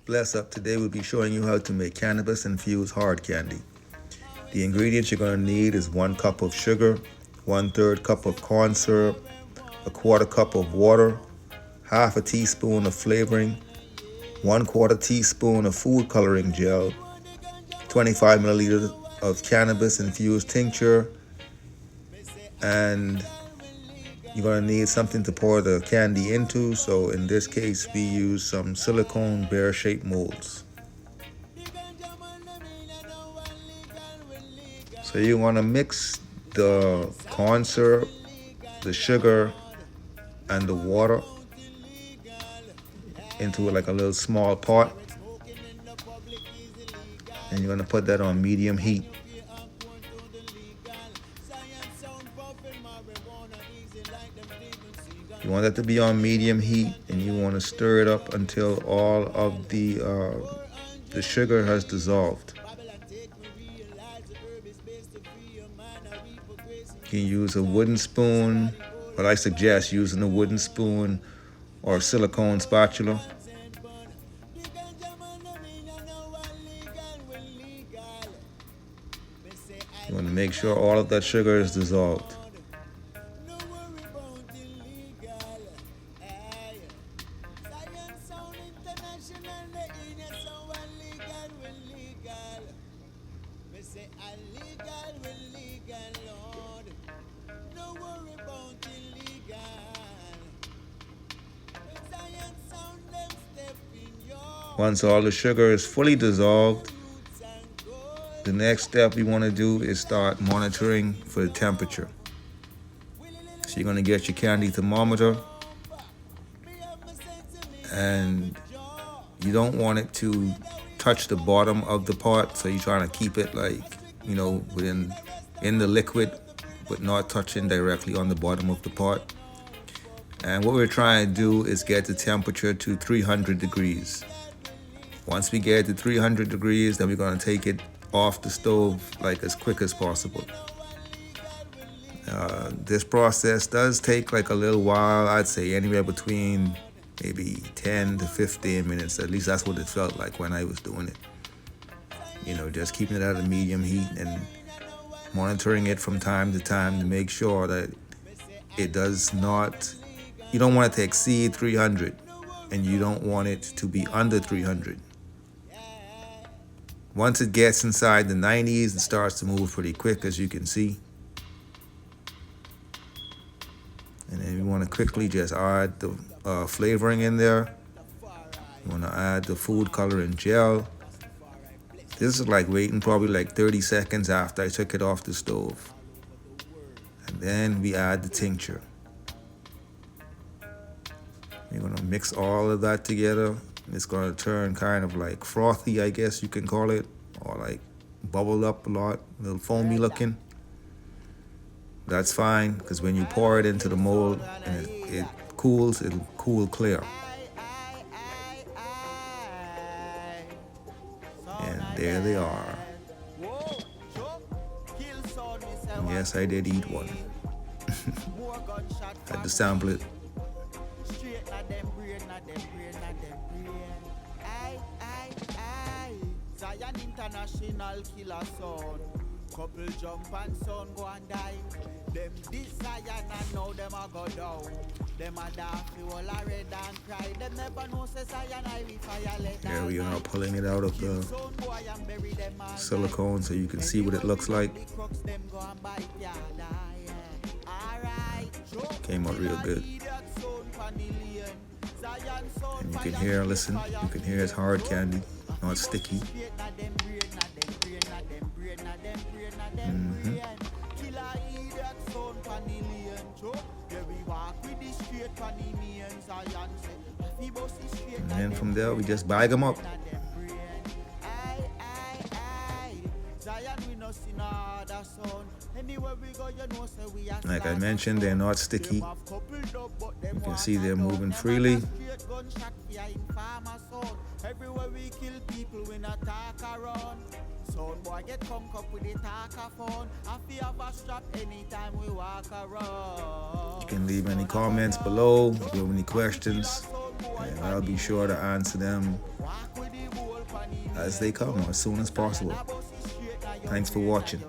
Bless up. Today we'll be showing you how to make cannabis infused hard candy. The ingredients you're going to need is 1 cup of sugar, 1/3 cup of corn syrup, 1/4 cup of water, half a teaspoon of flavoring, 1/4 teaspoon of food coloring gel, 25 milliliters of cannabis infused tincture, and you're going to need something to pour the candy into. So in this case, we use some silicone bear-shaped molds. So you want to mix the corn syrup, the sugar, and the water into like a little small pot. And you're going to put that on medium heat. You want that to be on medium heat, and you want to stir it up until all of the sugar has dissolved. You can use a wooden spoon, but I suggest using a wooden spoon or silicone spatula. You want to make sure all of that sugar is dissolved. Once all the sugar is fully dissolved, the next step we want to do is start monitoring for the temperature. So you're going to get your candy thermometer, and you don't want it to touch the bottom of the pot, so you're trying to keep it like, in the liquid, but not touching directly on the bottom of the pot. And what we're trying to do is get the temperature to 300 degrees. Once we get to 300 degrees, then we're going to take it off the stove like as quick as possible. This process does take like a little while. I'd say anywhere between maybe 10 to 15 minutes. At least that's what it felt like when I was doing it. Just keeping it at a medium heat and monitoring it from time to time to make sure that it does not, you don't want it to exceed 300, and you don't want it to be under 300. Once it gets inside the 90s, it starts to move pretty quick, as you can see. And then you want to quickly just add the flavoring in there. You want to add the food coloring gel. This is like waiting probably like 30 seconds after I took it off the stove. And then we add the tincture. You're going to mix all of that together. It's going to turn kind of like frothy, I guess you can call it, or like bubble up a lot, a little foamy looking. That's fine, because when you pour it into the mold and it cools, it'll cool clear. And there they are. And yes, I did eat one. Had to sample it. International killer son. Couple jump and son go and die. Them desire and now them a go down. Them a daffy all a red and cry. Them never know say cyanide we fire let down. Here we are pulling it out of the silicone so you can see what it looks like. Came out real good. And you can hear, listen, you can hear it's hard candy, not sticky. And then from there, we just bag them up. Like I mentioned, they're not sticky. You can see they're moving freely. Everywhere we kill people, we not talk around. Son boy get conk up with the talk phone. I feel have a strap anytime we walk around. You can leave any comments below if you have any questions, and I'll be sure to answer them as they come or as soon as possible. Thanks for watching.